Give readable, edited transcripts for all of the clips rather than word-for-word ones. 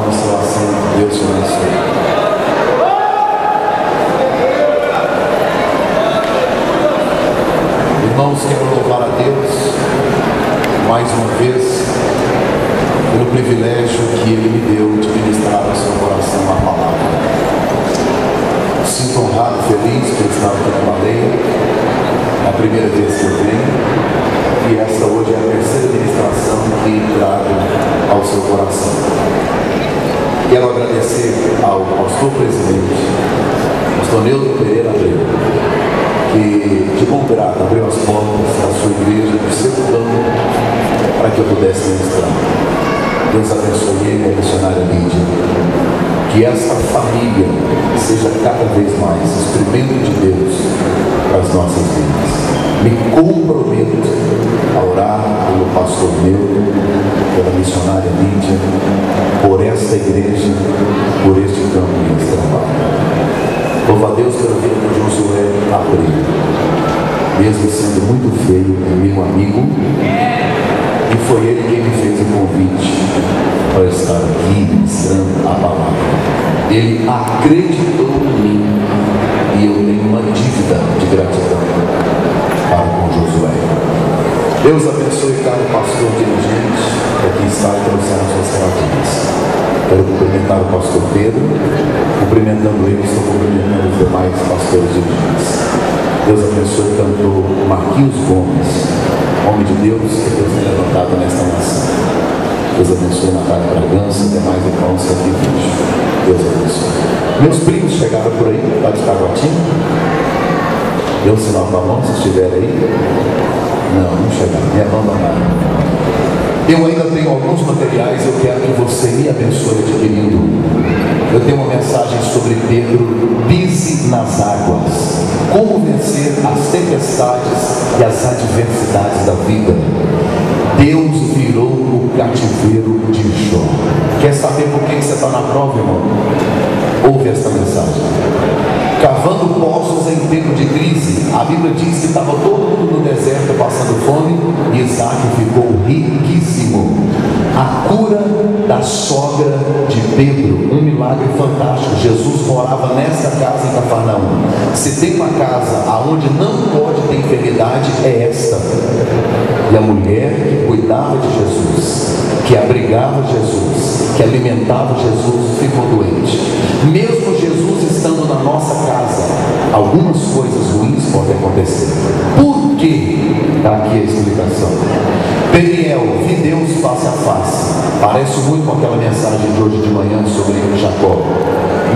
tome seu assento. Deus te abençoe. Irmãos, quero louvar a Deus mais uma vez pelo privilégio que Ele me deu de ministrar ao seu coração a palavra. Sinto honrado, feliz por estar aqui na Baleia. É a primeira vez que eu venho e esta hoje é a terceira ministração que trago ao seu coração. Quero agradecer ao pastor presidente, pastor Nildo Pereira Abreu, que de bom grado abriu as portas da sua igreja, do seu plano, para que eu pudesse ministrar. Deus abençoe ele e a missionária Lídia. Que esta família seja cada vez mais instrumento de Deus para as nossas vidas. Me comprometo a orar pelo pastor Nildo, pela missionária Lídia, por esta igreja, por este campo de trabalho. Louva a Deus pela vida de Josué Abreu, mesmo sendo muito feio, é meu amigo, e foi ele quem me fez o convite para estar aqui ministrando a palavra. Ele acreditou em mim e eu tenho uma dívida de gratidão para com Josué. Deus abençoe cada pastor dirigente que aqui está e trouxeram suas relações. Quero cumprimentar o pastor Pedro, cumprimentando ele, estou cumprimentando os demais pastores dirigentes. Deus abençoe o cantor Marquinhos Gomes, homem de Deus que Deus tem levantado nesta nação. Deus abençoe Natália Bragança e demais irmãos que aqui vejo. Deus abençoe. Meus primos chegaram por aí, lá de Taguatinga. Deu sinal para a mão, se estiver aí. Não chegaram, me abandonaram. Eu ainda tenho alguns materiais, eu quero que você me abençoe adquirindo. Eu tenho uma mensagem sobre Pedro, pise nas águas. Como vencer as tempestades e as adversidades da vida. Deus virou o cativeiro de Jó. Quer saber por que você está na prova, irmão? Ouve esta mensagem. Cavando poços em tempo de crise, a Bíblia diz que estava todo mundo no deserto passando fome e Isaac ficou riquíssimo. A cura da sogra de Pedro, um milagre fantástico. Jesus morava nessa casa em Cafarnaum. Se tem uma casa aonde não pode ter enfermidade, é esta. E a mulher que cuidava de Jesus, que abrigava Jesus, que alimentava Jesus, ficou doente. Mesmo Jesus estando na nossa casa, algumas coisas ruins podem acontecer. Por quê? Está aqui a explicação. Peniel, vi Deus face a face. Parece muito com aquela mensagem de hoje de manhã sobre Jacó.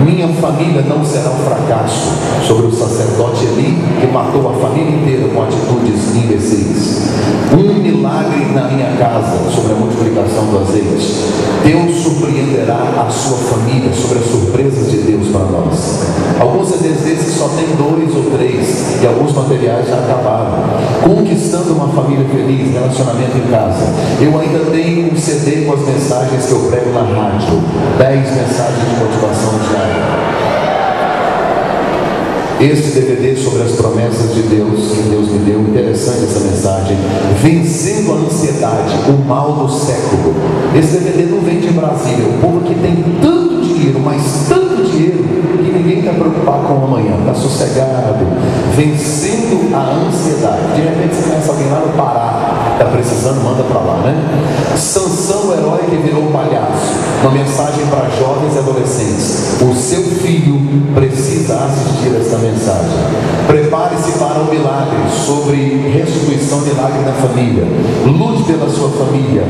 Minha família não será um fracasso. Sobre o sacerdote Eli, que matou a família inteira com atitudes imbecis. Um milagre na minha casa, sobre a multiplicação do azeite. Deus surpreenderá a sua família, sobre as surpresas de Deus para nós. Alguns CDs desses só tem 2 ou 3 e alguns materiais já acabaram. Conquistando uma família feliz, relacionamento em casa. Eu ainda tenho um CD com as mensagens que eu prego na rádio, 10 mensagens de motivação diária. Este DVD sobre as promessas de Deus, que Deus me deu, interessante essa mensagem. Vencendo a ansiedade, o mal do século. Esse DVD não vem de Brasília. O povo aqui tem tanto dinheiro, mas tanto dinheiro, que ninguém está preocupado com o amanhã, está sossegado. Vencendo a ansiedade. De repente você conhece alguém lá no Pará, está precisando, manda para lá, né? Sansão, o herói que virou palhaço. Uma mensagem para jovens e adolescentes. O seu filho precisa assistir esta mensagem. Prepare-se para um milagre sobre restituição, milagre na família. Lute pela sua família.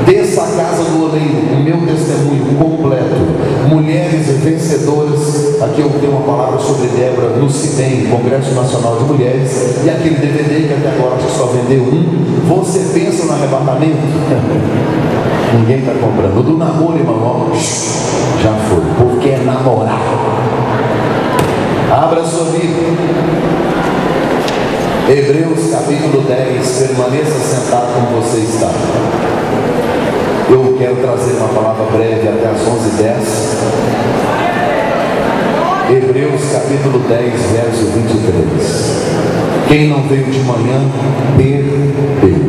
Desça a casa do oleiro, o meu testemunho completo. Mulheres vencedoras. Aqui eu tenho uma palavra sobre Débora no CIDEM, Congresso Nacional de Mulheres. E aquele DVD que até agora acho que só vendeu um. Você pensa no arrebatamento? Ninguém está comprando. O do namoro, irmão, já foi, porque é namorar. Abra sua Bíblia. Hebreus capítulo 10. Permaneça sentado como você está. Eu quero trazer uma palavra breve até as 11h10. Hebreus capítulo 10, verso 23. Quem não veio de manhã, perdeu.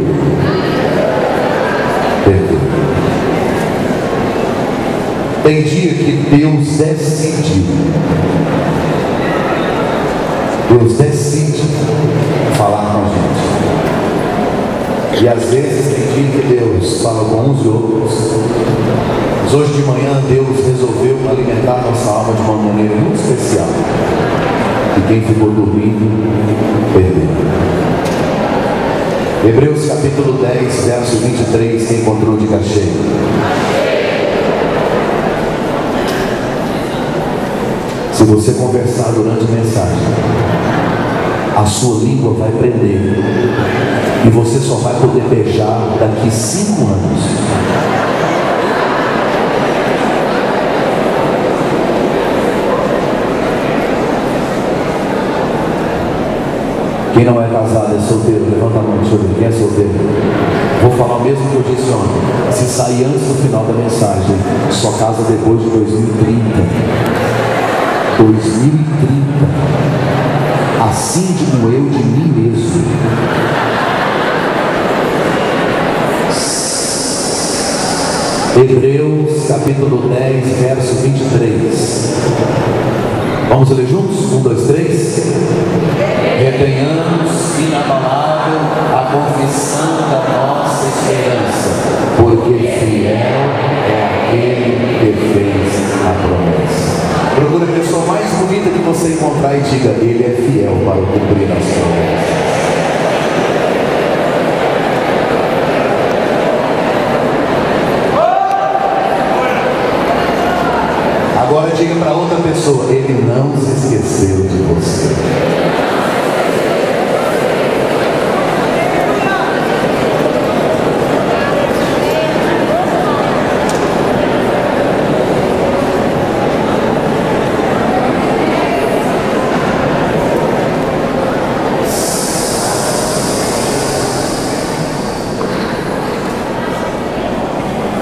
Tem dia que Deus decide. Deus decide falar com a gente. E às vezes tem dia que Deus fala com uns e outros. Mas hoje de manhã Deus resolveu alimentar nossa alma de uma maneira muito especial. E quem ficou dormindo, perdeu. Hebreus capítulo 10, verso 23, quem encontrou, diga cheio. Se você conversar durante a mensagem, a sua língua vai prender e você só vai poder beijar daqui 5 anos. Quem não é casado, é solteiro, levanta a mão, deixa eu ver, quem é solteiro? Vou falar o mesmo que eu disse ontem. Se sair antes do final da mensagem, só casa depois de 2030. 2030, assim digo eu de mim mesmo. Hebreus capítulo 10, verso 23. Vamos ler juntos? 1, 2, 3. Retenhamos inabalável a confissão da nossa esperança, porque fiel é aquele que fez a promessa. Procure a pessoa mais bonita que você encontrar e diga: ele é fiel para cumprir as promessas. Agora diga para outra pessoa: ele não se esqueceu de você.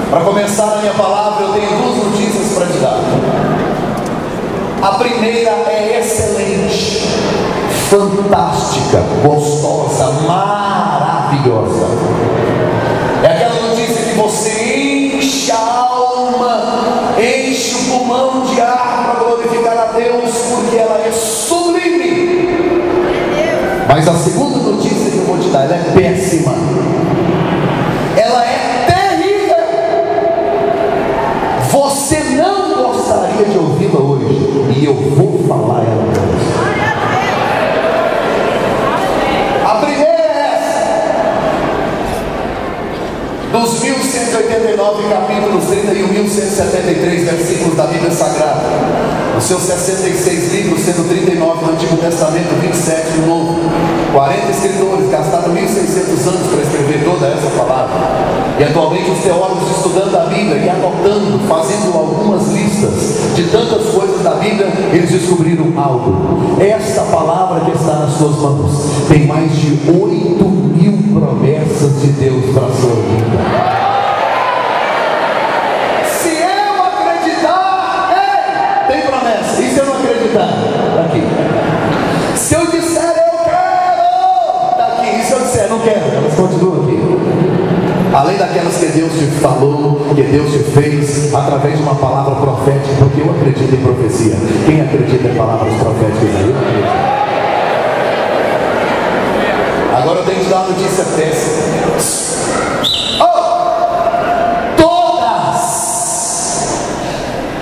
Para começar a minha palavra, eu tenho 2 notícias para te dar. A primeira é excelente, fantástica, gostosa, maravilhosa. É aquela notícia que você enche a alma, enche o pulmão de ar para glorificar a Deus, porque ela é sublime. Mas a segunda notícia que eu vou te dar, ela é péssima. Ela é você não gostaria de ouvi-la hoje, e eu vou falar ela para você. A primeira é essa: dos 1189 capítulos, 31.173 versículos da Bíblia Sagrada, os seus 66 livros, sendo 39 no Antigo Testamento, 27 no Novo, 40 escritores gastaram 1.600 anos para escrever toda essa palavra. E atualmente os teólogos estudando a Bíblia e anotando, fazendo algumas listas de tantas coisas da Bíblia, eles descobriram algo. Esta palavra que está nas suas mãos tem mais de 8.000 promessas de Deus para a sua vida. Se eu acreditar, tem promessa. E se eu não acreditar? Está aqui. Se eu disser eu quero, está aqui. E se eu disser não quero? Elas continuam aqui. Além daquelas que Deus te falou, que Deus te fez através de uma palavra profética, porque eu acredito em profecia. Quem acredita em palavras proféticas aí? Agora eu tenho que te dar uma notícia péssima.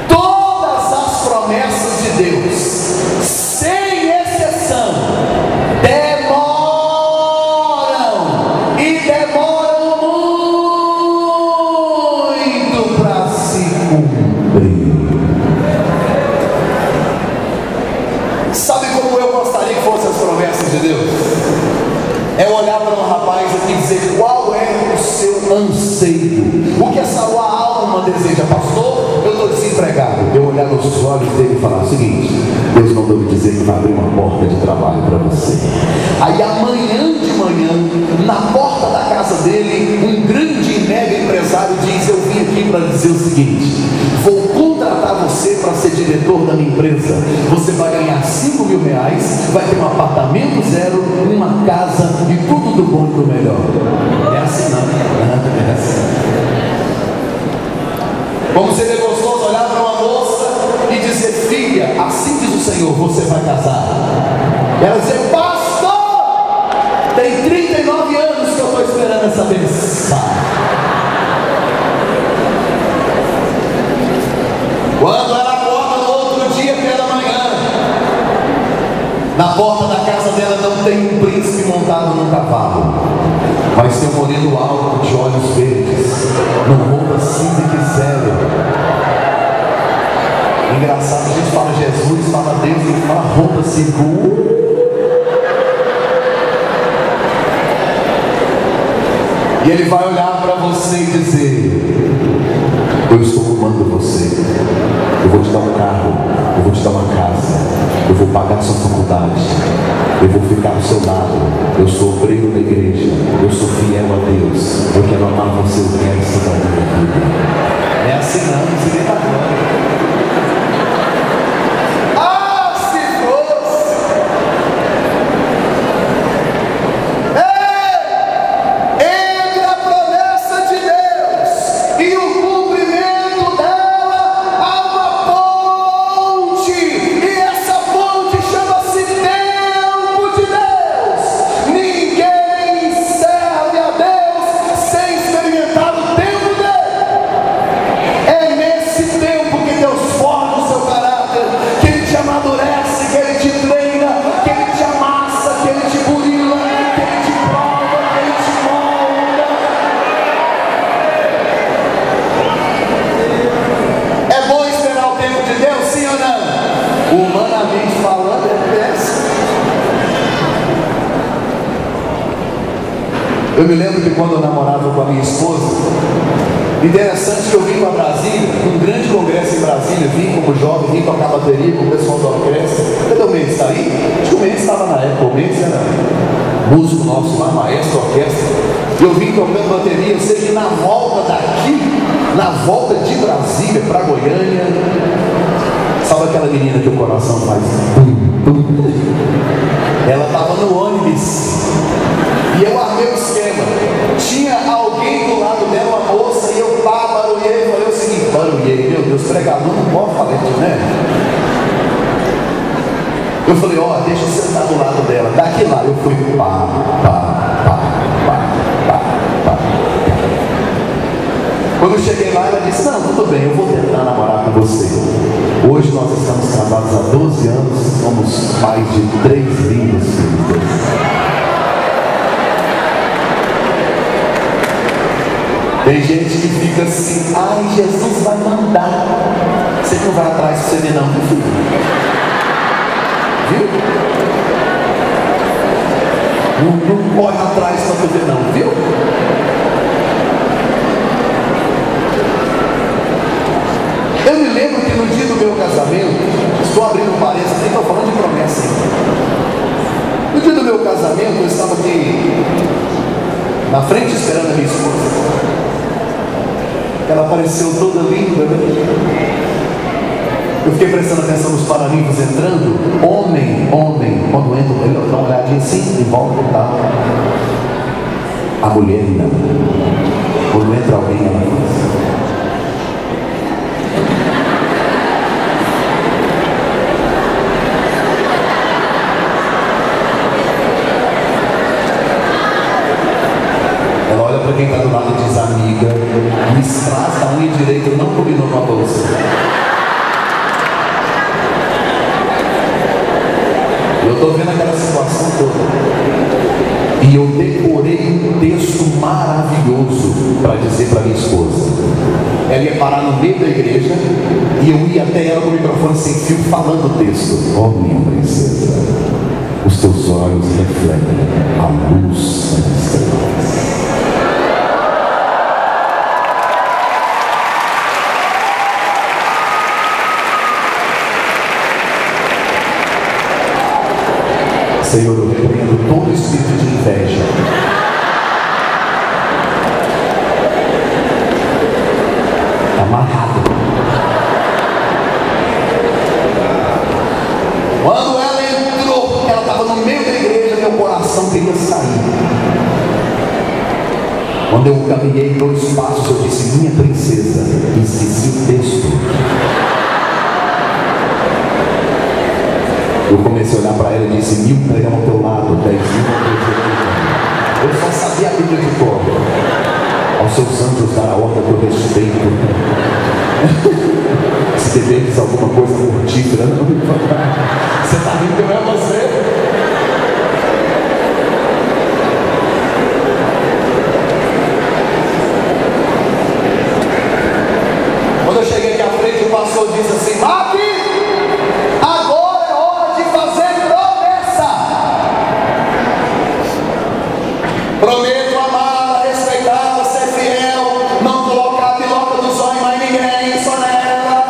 Todas as promessas de Deus, sem exceção, demoram e demoram muito para se cumprir. Sabe como eu gostaria que fossem as promessas de Deus? É olhar para um rapaz aqui e dizer: qual é o seu anseio? O que a sua alma deseja? Pastor, eu estou desempregado. Eu olhar nos olhos dele e falar o seguinte: Deus mandou me dizer que vai abrir uma porta de trabalho para você. Aí amanhã de manhã, na porta da casa dele, um grande e mega empresário diz: eu vim aqui para dizer o seguinte, vou contratar você para ser diretor da minha empresa. Você vai ganhar 5 mil reais, vai ter um apartamento zero, uma casa e tudo do bom e do melhor. É assim não? É assim. Como seria gostoso olhar para você vai casar? Ela dizia: pastor, tem 39 anos que eu estou esperando essa bênção. Quando ela acorda no outro dia pela manhã, na porta da casa dela não tem um príncipe montado num cavalo, mas tem um moreno alto de olhos verdes, numa roupa cinza que zero. Engraçado, a gente fala Jesus, fala Deus, e fala roupa segura. E ele vai olhar para você e dizer: eu estou amando você, eu vou te dar um carro, eu vou te dar uma casa, eu vou pagar sua faculdade, eu vou ficar ao seu lado, eu sou obreiro da igreja, eu sou fiel a Deus, eu quero amar você, eu quero estar na minha vida. É assim não, não se lembra agora. Humanamente falando, é péssimo. Eu me lembro que quando eu namorava com a minha esposa, interessante que eu vim para Brasília, um grande congresso em Brasília, vim como jovem, vim tocar bateria com o pessoal da orquestra. Cadê o Mendes? Está aí? Acho que o Mendes estava na época, o Mendes era músico nosso lá, maestro, orquestra. E eu vim tocando bateria, eu sei que na volta daqui, na volta de Brasília para Goiânia, sabe aquela menina que o coração faz? Ela estava no ônibus e eu armei o esquema. Tinha alguém do lado dela, uma moça, e eu barulhei. Falei o seguinte: barulhei, meu Deus, pregador não pode falar isso, né? Eu falei: ó, deixa eu sentar do lado dela. Daqui lá eu fui pá. Quando eu cheguei lá, ela disse: não, tudo bem, eu vou tentar namorar com você. Hoje nós estamos casados há 12 anos, somos pais de 3 lindos filhos. Tem gente que fica assim: ai, Jesus vai mandar. Você não vai atrás de você ver não, meu filho. Viu? Não corre atrás para você ver não, viu? Eu me lembro que no dia do meu casamento, estou abrindo um parênteses, estou falando de promessa ainda. No dia do meu casamento, eu estava aqui na frente esperando a minha esposa. Ela apareceu toda linda, né? Eu fiquei prestando atenção nos paraninfos entrando. Homem, quando entra, ele dá uma olhadinha assim e volta e tal. A mulher não. Quando entra alguém, ela faz. Para quem está do lado e diz: amiga, o strass da unha direita não combinou com a bolsa. Eu estou vendo aquela situação toda. E eu decorei um texto maravilhoso para dizer para minha esposa. Ela ia parar no meio da igreja e eu ia até ela com o microfone sem fio falando o texto. Oh, minha princesa, os teus olhos refletem a luz das estrelas. Senhor, eu repreendo todo espírito de inveja. Amarrado. Quando ela entrou, ela estava no meio da igreja, meu coração queria sair. Quando eu caminhei 2 passos, eu disse: minha princesa, esqueci o texto. Eu comecei a olhar para ela e disse: 1000 pregam ao teu lado, 10 mil ao teu direito. Eu só sabia a Bíblia de cor. Aos seus anjos dar a ordem do respeito. Se deveres alguma coisa mortífera, não me falar. Você está rindo, eu é você. Quando eu cheguei aqui à frente, o pastor disse assim: Mac, agora é hora de fazer promessa. Prometo amar, respeitar, ser fiel, não colocar a piloca dos olhos em mais ninguém, só nela.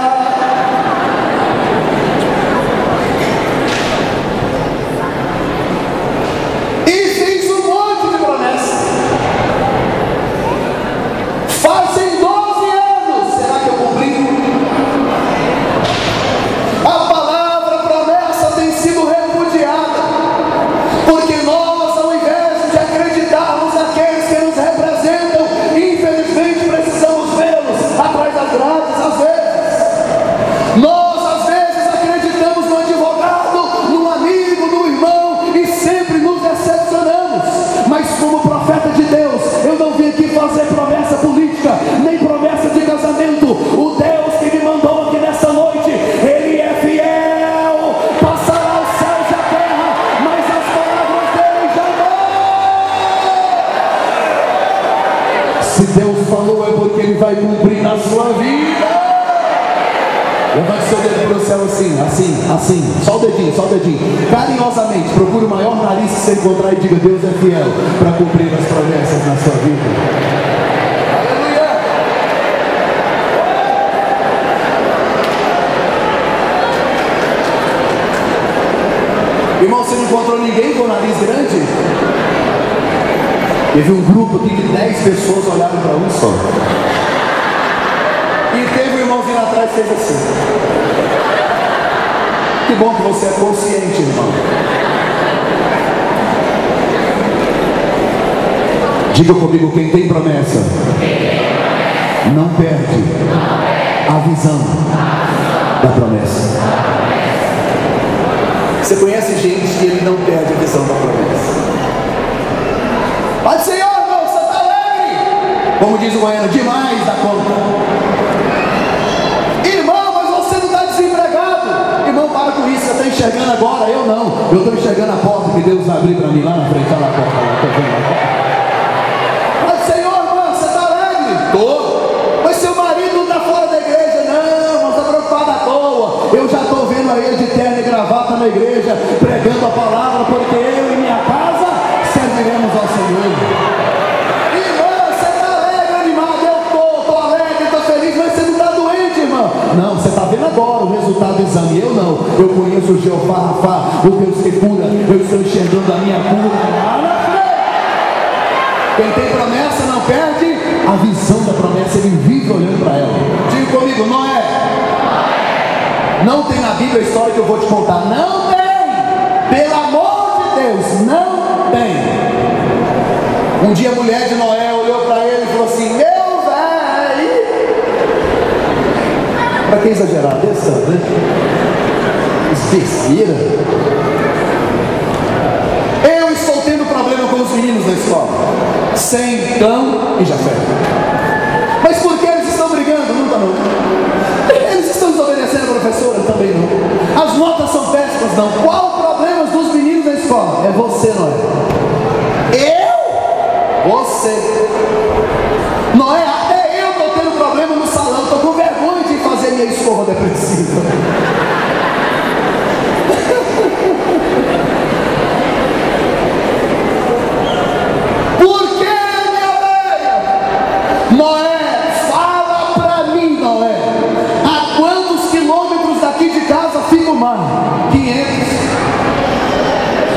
E fiz um monte de promessa. Fazem 12 anos, será que eu cumpri? A palavra promessa tem sido repudiada, porque nós, ao invés de acreditarmos naqueles que nos representam, infelizmente precisamos vê-los atrás das grades. Às vezes nós acreditamos no advogado, no amigo, no irmão, e sempre nos decepcionamos. Mas como profeta de Deus, eu não vim aqui fazer promessa política, nem promessa de casamento. O Deus que me mandou aqui nessa noite, Ele é fiel. Passará os céus e a terra, mas as palavras dele jamais. Se Deus falou, é porque Ele vai cumprir na sua vida. Levante seu dedo para o céu assim, só o dedinho, carinhosamente, procure o maior nariz que você encontrar e diga: Deus é fiel para cumprir as promessas na sua vida. Aleluia! Irmão, você não encontrou ninguém com o nariz grande? Teve um grupo aqui de 10 pessoas olharam para um só. E teve um irmãozinho atrás que fez assim. Que bom que você é consciente, irmão. Diga comigo: quem tem promessa não perde a visão da promessa. Você conhece gente que ele não perde a visão da promessa? Pai do Senhor, irmão, você está alegre? Como diz o goiano, demais da conta. Para com isso, você está enxergando agora, eu não. Eu estou enxergando a porta que Deus vai abrir para mim lá na frente. Olha a porta lá, estou vendo a porta. Mas Senhor, irmão, você está alegre? Estou. Mas seu marido não está fora da igreja? Não, mas está preocupado à toa. Eu já estou vendo a ele de terno e gravata na igreja, pregando a palavra, porque eu e minha casa serviremos ao Senhor. Irmão, você está alegre, animado? Eu estou alegre, estou feliz, mas você não está doente, irmão. Não, você está vendo agora o resultado do exame. Eu não. Eu conheço o Jeová Rafa, o Deus que cura. Eu estou enxergando a minha cura lá na frente. Quem tem promessa não perde a visão da promessa. Ele vive olhando para ela. Diga comigo: Noé. Não tem na Bíblia a história que eu vou te contar. Não tem. Pelo amor de Deus, não tem. Um dia a mulher de Noé olhou para ele e falou assim: para que exagerar desse tanto, né? Besteira. Eu estou tendo problema com os meninos da escola. Sem Cão e Jafé. Mas por que eles estão brigando? Não está não. Eles estão desobedecendo a professora? Também não. As notas são péssimas? Não. Qual o problema dos meninos da escola? É você, Noé. Eu? Você. Noé, até eu estou tendo problema no salão. Estou com vergonha de fazer minha escova depressiva. Por que, minha velha? Noé, fala pra mim, Noé. A quantos quilômetros daqui de casa fica o mar? 500.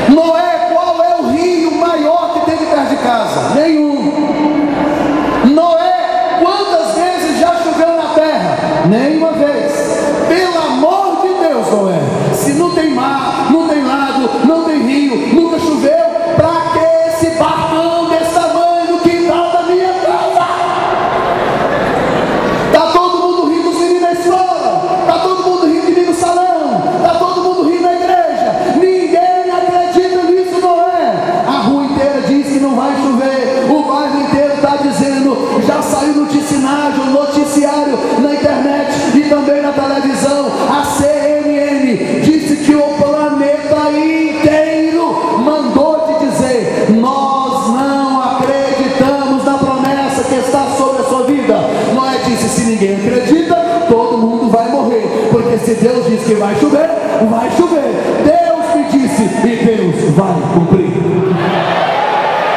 Noé, qual é o rio maior que tem perto de casa? Nenhum. Noé, quantas vezes já choveu na terra? Nenhuma vez. Pelo amor de Deus, Noé, se não tem mar, não tem lago, não tem rio, nunca choveu, pra que esse barcão desse tamanho no quintal da minha casa? Tá todo mundo rindo dos meninos na escola, tá todo mundo rindo de mim no salão, tá todo mundo rindo na igreja. na televisão, a CNN disse que o planeta inteiro mandou te dizer: nós não acreditamos na promessa que está sobre a sua vida. Noé disse: se ninguém acredita, todo mundo vai morrer, porque se Deus disse que vai chover, vai chover. Deus me disse e Deus vai cumprir.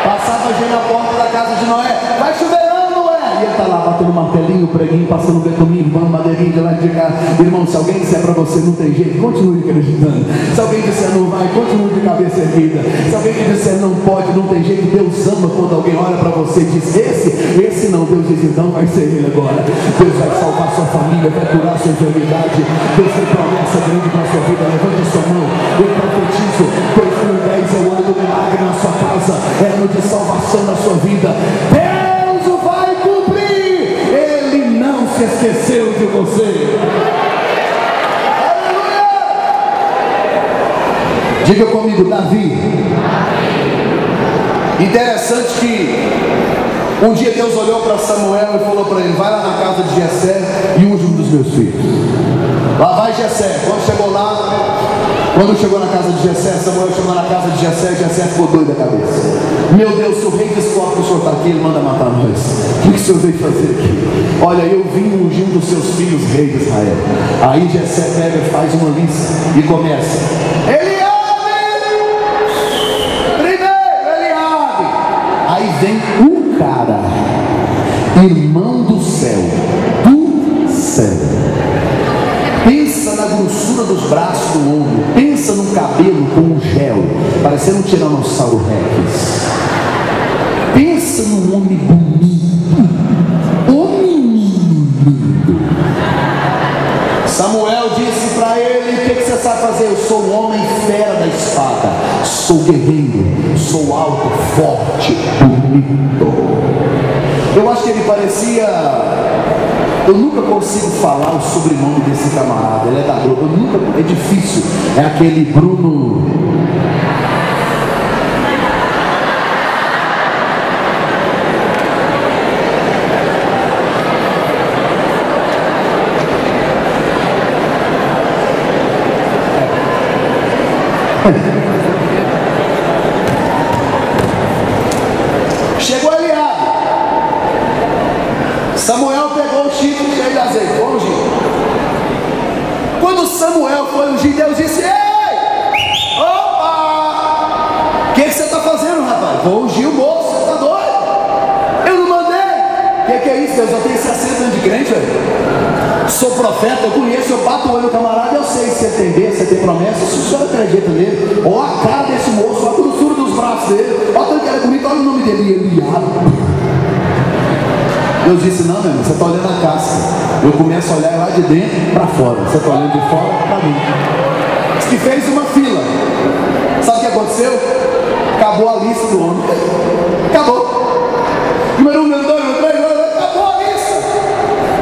Passava gente na porta da casa de Noé: vai chover não, Noé? E ele está lá batendo martelinho, preguinho, passando betuminho, vamos madeirinho de lá de cá. Irmão, se alguém disser para você não tem jeito, continue acreditando. Se alguém disser não vai, continue de cabeça erguida. Se alguém disser não pode, não tem jeito, Deus ama quando alguém olha para você e diz: esse não. Deus diz: então vai ser ele agora. Deus vai salvar sua família, vai curar sua enfermidade. Deus tem promessa grande para a sua vida. Levante sua mão, eu profetizo: 2010 é o ano do milagre na sua casa, é ano de salvação na sua vida. Deus vai cumprir, Ele não se esqueceu de você. Aleluia! Diga comigo: Davi. Interessante que um dia Deus olhou para Samuel e falou para ele: vai lá na casa de Jessé e unge um dos meus filhos. Lá vai Jessé. Quando chegou na casa de Jessé, Samuel chegou na casa de Jessé, Jessé ficou doido da cabeça. Meu Deus, se o rei descobre que o senhor está aqui, ele manda matar nós. O que o senhor veio fazer aqui? Olha, eu vim ungindo os seus filhos, rei de Israel. Aí Jessé pega e faz uma lista e começa: aí vem um cara, irmão do céu, pensa na grossura dos braços do homem, pensa no cabelo com um gel, parecendo um tiranossauro rex, pensa num homem bonito, lindo. Samuel disse para ele: o que você sabe fazer? Eu sou um homem fera da espada, sou guerreiro, sou alto, forte, bonito. Eu acho que ele parecia... Eu nunca consigo falar o sobrenome desse camarada. Ele é da droga. É difícil. É aquele Bruno... Chegou Eliabe. Samuel pegou o chifre cheio de azeite. Vamos ungir. Quando Samuel foi ungir, Deus disse: ei! Opa! O que você está fazendo, rapaz? Vou ungir o moço, você está doido? Eu não mandei. O que é isso? Deus já tem 60 anos de crente, velho. Sou profeta, eu conheço, eu bato o olho no camarada, eu sei se ele tem Deus, se ele tem promessa, se o senhor acredita nele. Olha a cara desse moço, olha a grossura dos braços dele, olha o que era bonito, olha o nome dele, Eliabe. Deus disse: não, meu irmão, você está olhando a casca. Eu começo a olhar lá de dentro para fora. Você está olhando de fora para mim. Diz que fez uma fila. Sabe o que aconteceu? Acabou a lista do homem. Acabou. Número 1, número 2, número 3, acabou a lista.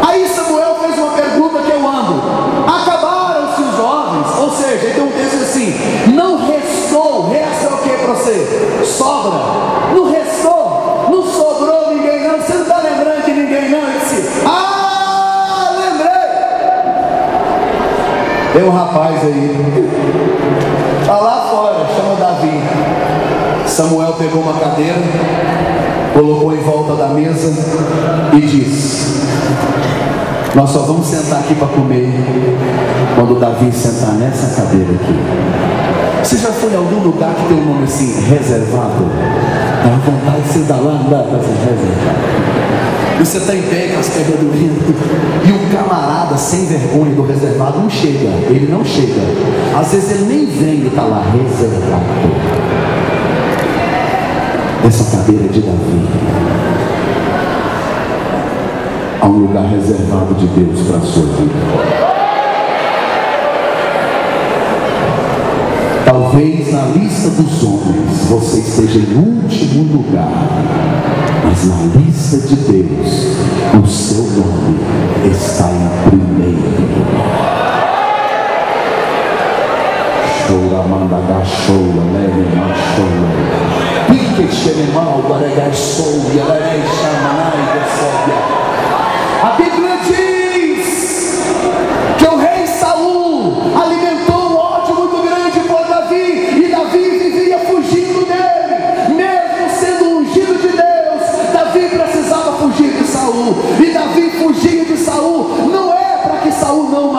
Aí Samuel fez uma pergunta que eu amo: acabaram-se os jovens? Ou seja, ele tem um texto assim: não restou. Resta é o que para você? Sobra. Não restou. Não sobrou ninguém não. Você não está lembrando de ninguém não? Ele disse: lembrei. Tem um rapaz aí, está lá fora, chama Davi. Samuel pegou uma cadeira, colocou em volta da mesa e disse: nós só vamos sentar aqui para comer quando Davi sentar nessa cadeira aqui. Você já foi em algum lugar que tem um nome assim, reservado? Dá vontade de você dar lá, não dá para ser reservado. E você está em pé com as pernas doendo, e o camarada sem vergonha do reservado não chega, ele não chega. Às vezes ele nem vem, ele está lá, reservado. Essa cadeira é de Davi. Há um lugar reservado de Deus para a sua vida. Talvez na lista dos homens você esteja em último lugar, mas na lista de Deus o seu nome está em primeiro lugar. Chora, manda, gachoura, leve, machoura, pique, xeremal, guaregai, soube, alarei, chamanai, recebe. A Bíblia diz que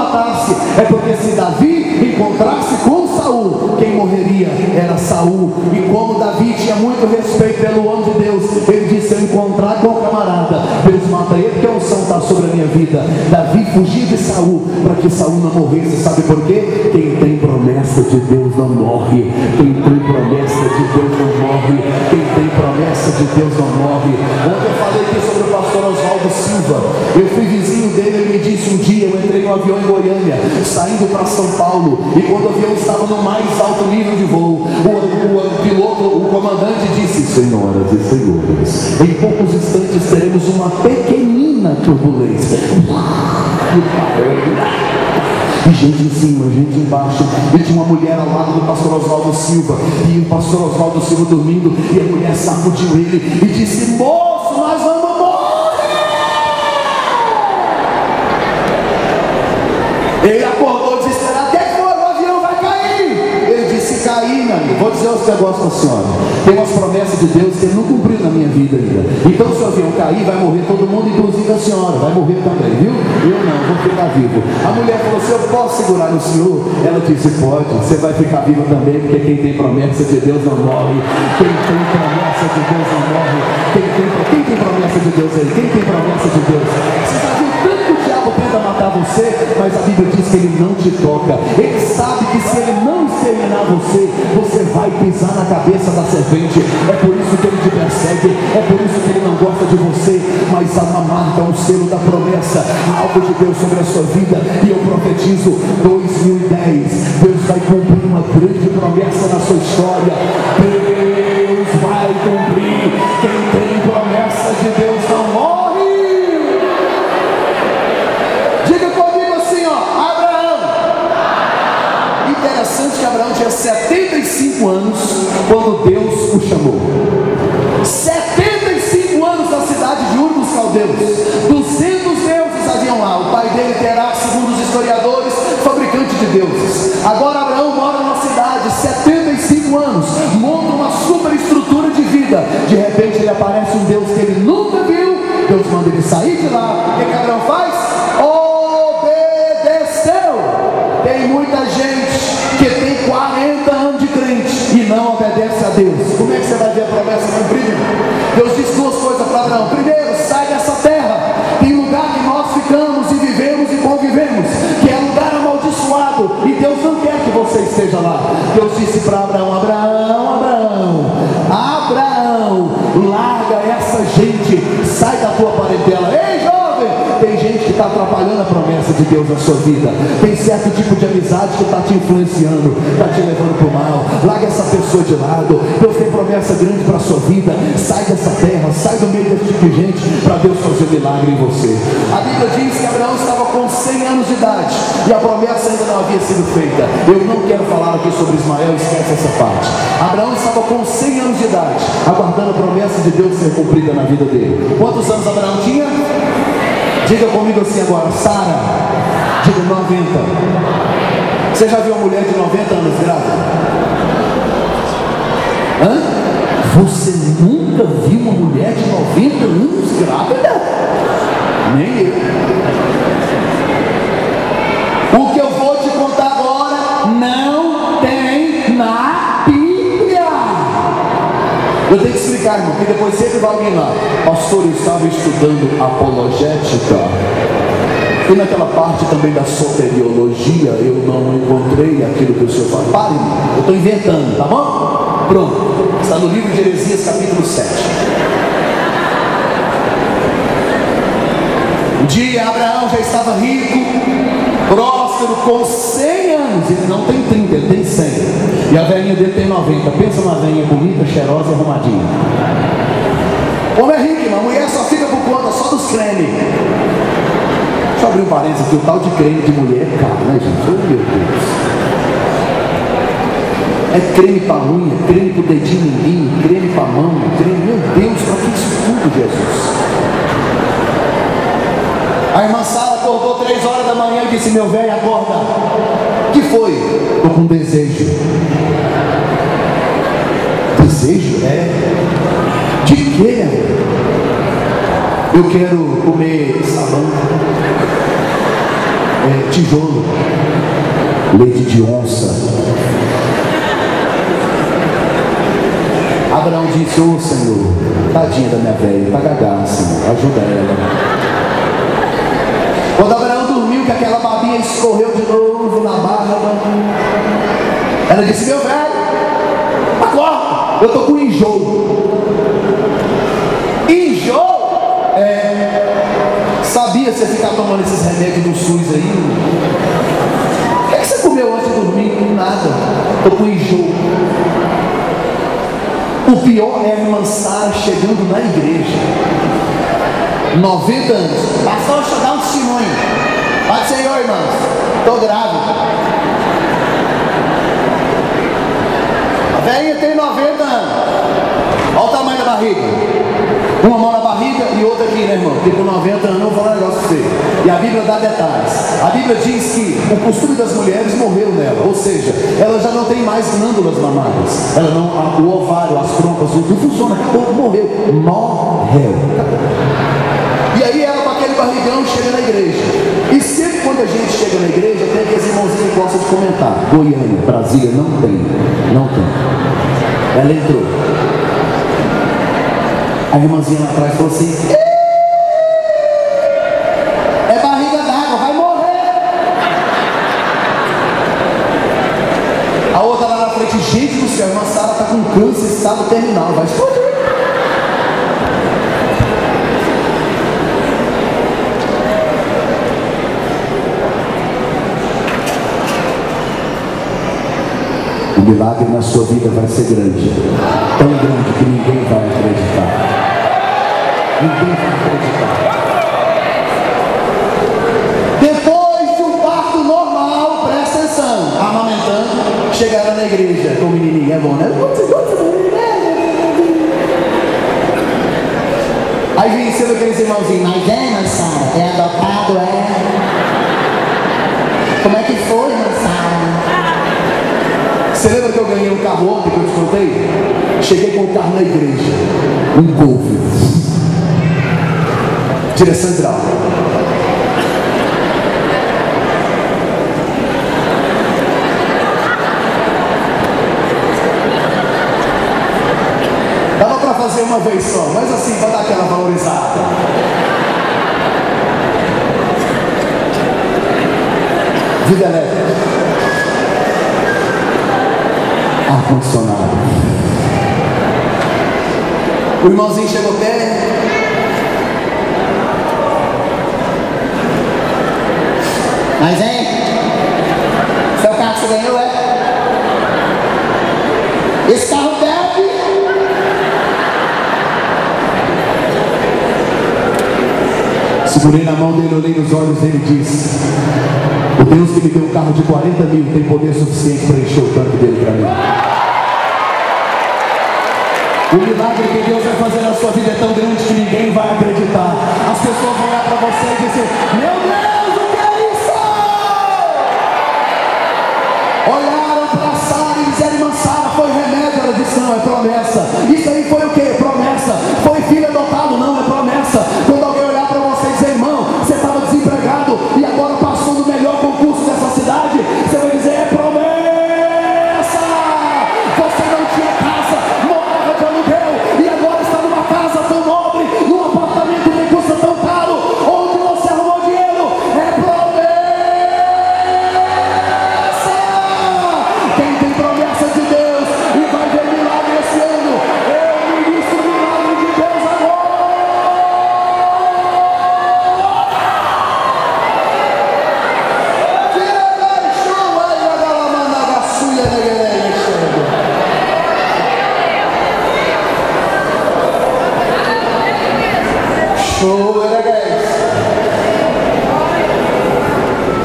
matasse, é porque se Davi encontrasse com Saul, quem morreria era Saul. E como Davi tinha muito respeito pelo homem de Deus, ele disse: se eu encontrar com o camarada, Deus mata ele, porque a unção está sobre a minha vida. Davi fugia de Saul para que Saul não morresse. Sabe por quê? Quem tem promessa de Deus não morre. Quem tem promessa de Deus não morre. Quem tem promessa de Deus não morre. Ontem eu falei aqui sobre o pastor Oswaldo Silva. Eu fui vizinho dele, ele me disse um dia, eu entrei no avião em Goiânia, saindo para São Paulo, e quando o avião estava no mais alto nível de voo, o piloto, o comandante disse: senhoras e senhores, em poucos instantes teremos uma pequenina turbulência. E gente em cima, gente embaixo. E tinha uma mulher ao lado do pastor Oswaldo Silva, e o pastor Oswaldo Silva dormindo, e a mulher sacudiu ele e disse: moço, nós vamos morrer. Ele acordou desesperado: o que foi? O avião vai cair. Ele disse: cair, meu amigo. Vou dizer os negócios para a senhora. Tem umas promessas de Deus que ele não cumpriu na minha vida ainda. Então se o avião cair, vai morrer todo mundo, inclusive a senhora. Vai morrer também, viu? Eu não, vou ficar vivo. A mulher falou: se eu posso segurar no senhor? Ela disse: pode, você vai ficar vivo também, porque quem tem promessa de Deus não morre. Quem tem promessa de Deus não morre. Quem tem promessa de Deus aí? Quem tem promessa de Deus? Você já viu tanto que o diabo tenta matar você, mas a Bíblia diz que ele não te toca. Ele sabe que se ele não exterminar você, você vai pisar na cabeça da serpente. É por isso que ele te persegue, é por isso que ele não gosta de você. Mas há uma marca, um selo da promessa, algo de Deus sobre a sua vida. E eu profetizo 2010, Deus vai cumprir uma grande promessa na sua história. Deus vai cumprir. Quem tem promessa de Deus não morre. Diga comigo assim, ó: Abraão. Interessante que Abraão tinha 75 anos quando Deus o chamou. 75 anos na cidade de Ur dos Caldeus. 200 deuses haviam lá. O pai dele terá, segundo os historiadores, fabricante de deuses. Agora Abraão mora numa cidade, 75 anos, monta uma superestrutura de vida. De repente ele aparece um Deus que ele nunca viu. Deus manda ele sair de lá. O que Abraão faz? Obedeceu. Tem muita gente que tem 40 anos de crente e não obedece a Deus. Como é que você vai ver a promessa cumprida? Deus disse duas coisas para Abraão: primeiro, sai dessa terra. Tem lugar que nós ficamos e vivemos e convivemos, que é lugar amaldiçoado, e Deus não quer que você esteja lá. Deus disse para Abraão: Abraão, larga essa gente, sai da tua parentela. Ei, jovem, tem gente que está atrapalhando a promessa de Deus na sua vida. Tem certo tipo de amizade que está te influenciando, está te levando para o mal. Larga essa pessoa de lado. Deus tem promessa grande para a sua vida. Sai dessa terra, sai do meio desse tipo de gente, para Deus fazer milagre em você. A Bíblia diz que Abraão estava com 100 anos de idade e a promessa ainda não havia sido feita. Eu não quero falar aqui sobre Ismael, esquece essa parte. Abraão estava com 100 anos de idade, aguardando a promessa de Deus ser cumprida na vida dele. Quantos anos Abraão tinha? Diga comigo assim agora: Sara. Diga 90. Você já viu uma mulher de 90 anos grávida? Hã? Você nunca viu uma mulher de 90 anos grávida? Nem eu. O que eu vou te contar agora não tem na Bíblia. Eu tenho que explicar, irmão, porque depois sempre vai alguém lá: pastor, eu estava estudando apologética, e naquela parte também da soteriologia eu não encontrei aquilo que o senhor fala. Pare, eu estou inventando, tá bom? Pronto, está no livro de Jeremias, capítulo 7. Um dia Abraão já estava rico, próspero, com 100 anos. Ele não tem 30, ele tem 100. E a velhinha dele tem 90. Pensa numa velhinha bonita, cheirosa e arrumadinha. Como é rico, irmão, a mulher só fica por conta só dos cremes. Deixa eu abrir um parênteses aqui: o tal de creme de mulher é caro, né, gente? Oh, meu Deus. É creme para unha, creme para o dedinho mindinho, creme para a mão, creme... Meu Deus, para que isso tudo, Jesus? A irmã Sara acordou 3 horas da manhã e disse: meu velho, acorda. O que foi? Estou com desejo. Desejo? É. De quê? Eu quero comer salão. tijolo, leite de onça. Abraão disse: ô Senhor, tadinha da minha velha, tá gagá, Senhor, ajuda ela. Quando Abraão dormiu, que aquela babinha escorreu de novo na barba, ela disse: meu velho, acorda, eu estou com enjoo. Enjoo? Sabia você ficar tomando esses remédios do SUS aí? O que você comeu antes de dormir? Nada, estou com enjoo. O pior é a irmã Sara chegando na igreja, 90 anos. Pastor, deixa eu dar um testemunho. Pode ser, irmãos, estou grávida. A velhinha tem 90 anos. Olha o tamanho da barriga. Uma mão na barriga e outra aqui, né, irmão? Porque com 90 anos eu vou falar um negócio pra você. E a Bíblia dá detalhes. A Bíblia diz que o costume das mulheres morreu nela. Ou seja, ela já não tem mais glândulas mamárias. Ela não, o ovário, as trompas, tudo funciona. Acabou, morreu. Morreu. E aí ela com aquele barrigão chega na igreja. E sempre quando a gente chega na igreja, tem aqueles irmãozinhos que gostam de comentar. Goiânia, Brasília, não tem. Não tem. Ela entrou. A irmãzinha lá atrás falou assim: é barriga d'água, vai morrer. A outra lá na frente: gente do céu, a irmã Sara está com câncer, estado terminal, vai explodir. O milagre na sua vida vai ser grande, tão grande que ninguém vai acreditar. Ninguém vai acreditar. Depois de um parto normal, presta atenção, amamentando, chegaram na igreja com o menininho. É bom, né? Aí vem sendo aqueles irmãozinhos: mas irmã Sara, é adotado, é? Como é que foi, irmã Sara? Você lembra que eu ganhei um carro ontem que eu te contei? Cheguei com o carro na igreja, um Golf, direção hidráulica. Dava para fazer uma vez só, mas assim, para dar aquela valorizada. Vida elétrica, ar-condicionado. O irmãozinho chegou perto. Mas hein? Seu carro que você ganhou, é? Esse carro bebe? Segurei na mão dele, olhei nos olhos dele e disse: o Deus que me deu um carro de 40 mil tem poder suficiente para encher o tanque dele para mim. O milagre que Deus vai fazer na sua vida é tão grande que ninguém vai acreditar. As pessoas vão olhar para você e dizer: meu Deus, o que é isso? Olharam para Sara e disseram: irmã Sara, foi remédio? Ela disse: não, é promessa. Isso aí foi o que? Promessa. Foi filho adotado? Não, é promessa. Quando alguém olhar para você e dizer: irmão, você estava desempregado e agora passou no melhor concurso dessa cidade, você vai dizer: é promessa. Você não tinha casa, morava de aluguel e agora está numa casa tão nobre, num apartamento que custa tão caro. Onde você arrumou dinheiro? É promessa. Quem tem promessa de Deus e vai ver milagre esse ano, eu ministro o milagre de Deus agora.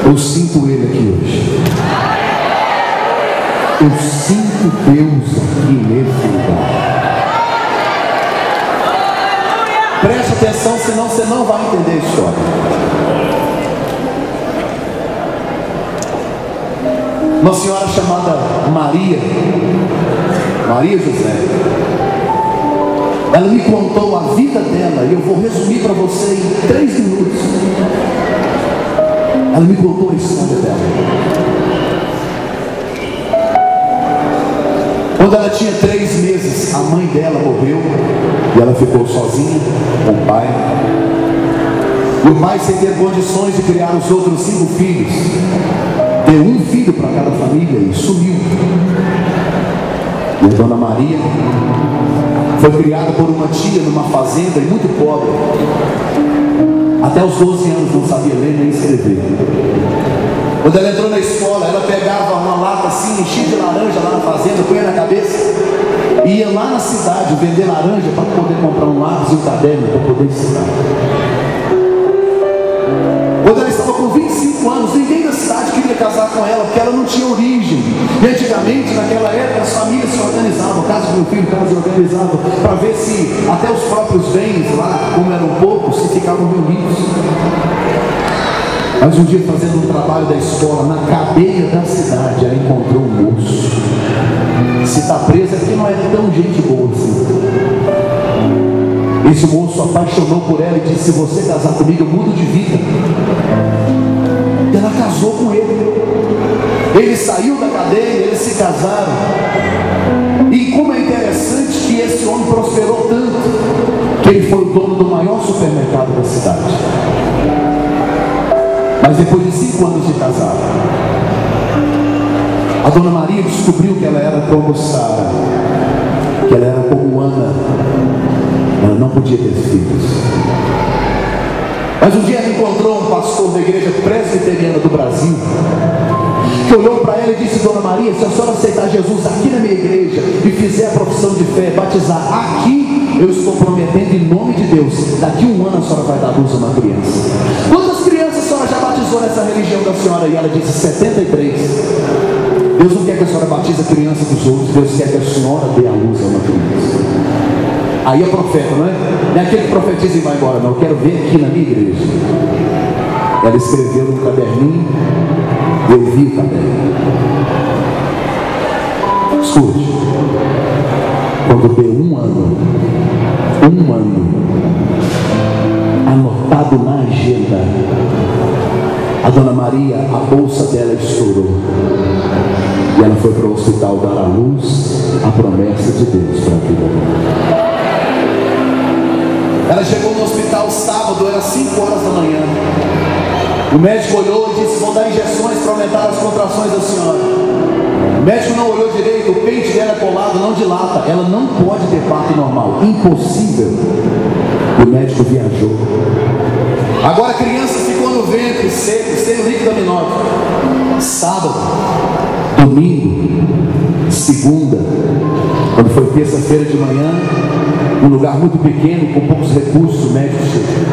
Eu sinto Ele aqui hoje. Eu sinto Deus aqui nesse lugar. Preste atenção, senão você não vai entender a história. Uma senhora chamada Maria José, ela me contou a vida dela e eu vou resumir para você em 3 minutos. Ela me contou a história dela. Quando ela tinha 3 meses, a mãe dela morreu e ela ficou sozinha com o pai. E o pai, sem ter condições de criar os outros 5 filhos, deu um filho para cada família e sumiu. E a Dona Maria foi criada por uma tia numa fazenda e muito pobre. Até os 12 anos não sabia ler nem escrever. Quando ela entrou na escola, ela pegava uma lata assim, enchia de laranja lá na fazenda, punha na cabeça, e ia lá na cidade vender laranja para poder comprar um lápis e um caderno para poder estudar. Quando ela estava com 25 anos, ninguém da cidade queria casar com ela, porque ela não tinha origem. E antigamente, naquela época, as famílias se organizavam, caso do meu filho, caso se organizavam, para ver se até os próprios bens lá, como eram poucos, se ficavam reunidos. Mas um dia, fazendo um trabalho da escola, na cadeia da cidade, ela encontrou um moço. Se está presa é porque não é tão gente boa assim. Esse moço apaixonou por ela e disse: se você casar comigo, eu mudo de vida. E ela casou com ele. Ele saiu da cadeia, eles se casaram. E como é interessante que esse homem prosperou tanto, que ele foi o dono do maior supermercado da cidade. Mas depois de 5 anos de casado, a Dona Maria descobriu que ela era como Sara, que ela era como Ana. Ela não podia ter filhos. Mas um dia ela encontrou um pastor da igreja presbiteriana do Brasil, que olhou para ela e disse: Dona Maria, se a senhora aceitar Jesus aqui na minha igreja e fizer a profissão de fé, batizar aqui, eu estou prometendo em nome de Deus, daqui a 1 ano a senhora vai dar luz a uma criança. Quantas crianças a senhora já batizou nessa religião da senhora? E ela disse: 73. Deus não quer que a senhora batize a criança dos outros, Deus quer que a senhora dê a luz a uma criança. Aí é profeta, não é? Não é aquele que profetiza e vai embora, não. Eu quero ver aqui na minha igreja. Ela escreveu no caderninho, eu vi o caderno. Escute, quando deu 1 ano, anotado na agenda, a Dona Maria, a bolsa dela estourou. E ela foi para o hospital dar à luz a promessa de Deus para a vida dela. Ela chegou no hospital sábado, era 5 horas da manhã. O médico olhou e disse: vou dar injeções para aumentar as contrações da senhora. O médico não olhou direito, o peito dela é colado, não dilata. Ela não pode ter parto normal, impossível. O médico viajou. Agora a criança ficou no ventre, seco, sem líquido amniótico. Sábado, domingo, segunda, quando foi terça-feira de manhã, um lugar muito pequeno, com poucos recursos, o médico chegou.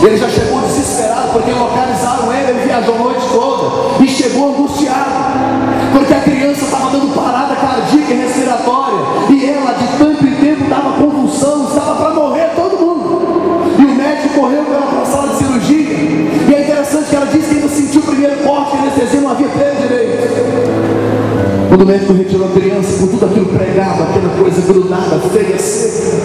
Ele já chegou desesperado, porque localizaram ele viajou a noite toda, e chegou angustiado, porque a criança estava dando parada cardíaca e respiratória, e ela de tempo em tempo dava convulsão, estava para morrer todo mundo, e o médico correu para a sala de cirurgia, e é interessante que ela disse que ainda sentiu o primeiro corte, a anestesia não havia pego direito. Quando o médico retirou a criança com tudo aquilo pregado, aquela coisa grudada, feia, seca,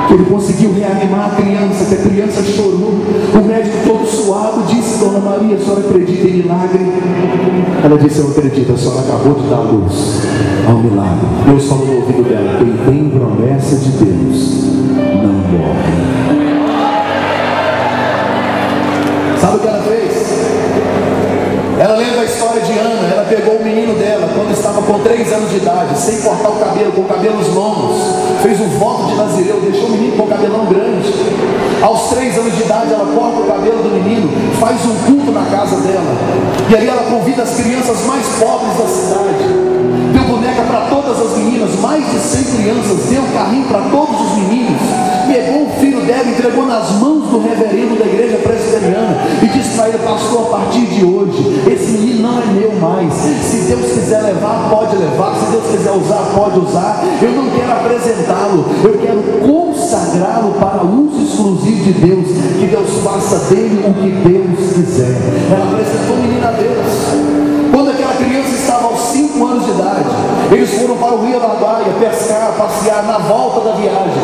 que ele conseguiu reanimar a criança, que a criança chorou. O médico todo suado disse: Dona Maria, a senhora acredita em milagre? Ela disse: eu acredito, a senhora acabou de dar luz ao milagre. Deus falou no ouvido dela: quem tem promessa de Deus não morre. Sabe o que ela fez? Ela lembra a história de Ana. Ela pegou o menino dela quando estava com 3 anos de idade, sem cortar o cabelo, com cabelos longos, fez um voto de Nazireu, deixou o menino com o cabelão grande. Aos 3 anos de idade, ela corta o cabelo do menino, faz um culto na casa dela, e ali ela convida as crianças mais pobres da cidade, deu boneca para todas as meninas, mais de 100 crianças, deu carrinho para todos os meninos, pegou o filho dela, entregou nas mãos do reverendo da igreja presbiteriana e disse para ele: pastor, a partir de hoje esse menino não é meu mais, se Deus quiser levar, pode levar, se Deus quiser usar, pode usar, eu não quero apresentá-lo, eu quero consagrá-lo para uso exclusivo de Deus, que Deus faça dele o que Deus quiser. Ela apresentou o menino a Deus. Quando aquela criança estava aos 5 anos de idade, eles foram para o Rio da Baia pescar, passear na volta da viagem.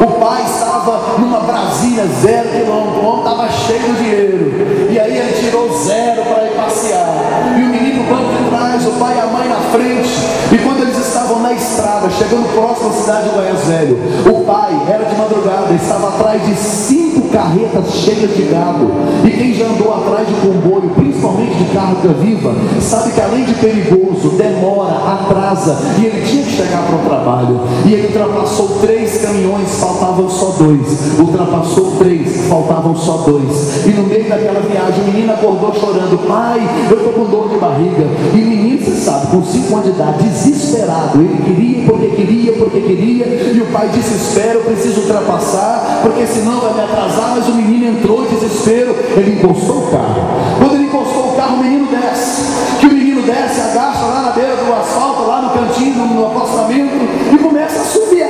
O pai estava numa Brasília passinha, 0 quilômetro, o homem estava cheio de dinheiro, e aí ele tirou 0 para ir passear, e o menino no banco de trás, o pai e a mãe na frente, e quando eles estavam na estrada, chegando próximo à cidade de Goiás Velho, o pai era de madrugada, estava atrás de 5 carretas cheias de gado, e quem já andou atrás de comboio, principalmente de carro viva, sabe que além de perigoso, demora, atrasa, e ele tinha que chegar para o trabalho, e ele ultrapassou 3 caminhões, faltavam só 2, ultrapassou 3, faltavam só 2, e no meio daquela viagem, o menino acordou chorando: pai, eu estou com dor de barriga, e o menino, você sabe, com 5 anos de idade, desesperado, ele queria, porque queria, e o pai disse: espera, eu preciso ultrapassar, porque senão vai me atrasar. Mas o menino entrou em desespero, ele encostou o carro. Quando ele encostou o carro, o menino desce, que o menino desce, agacha lá na beira do asfalto, lá no cantinho, no acostamento, e começa a assobiar.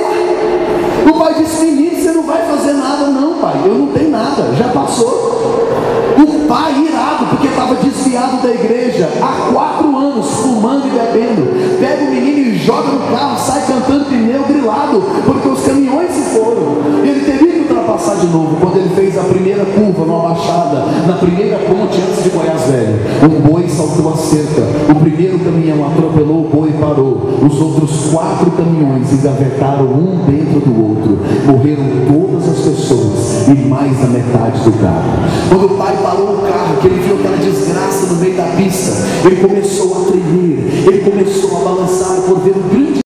O pai disse: menino, você não vai fazer nada. Não, pai, eu não tenho nada, já passou. O pai, irado, porque estava desviado da igreja há 4 anos, fumando e bebendo, pega o menino e joga no carro, sai cantando pneu grilado, porque os caminhões se foram. Ele teria que ultrapassar de novo. Quando ele fez a primeira curva, numa baixada, na primeira ponte antes de Goiás Velho, um boi saltou a cerca, o primeiro caminhão atropelou o boi e parou, os outros 4 caminhões engavetaram um dentro do outro, morreram todas as pessoas e mais da metade do carro. Quando o pai parou o carro, que ele viu aquela desgraça no meio da pista, ele começou a tremer,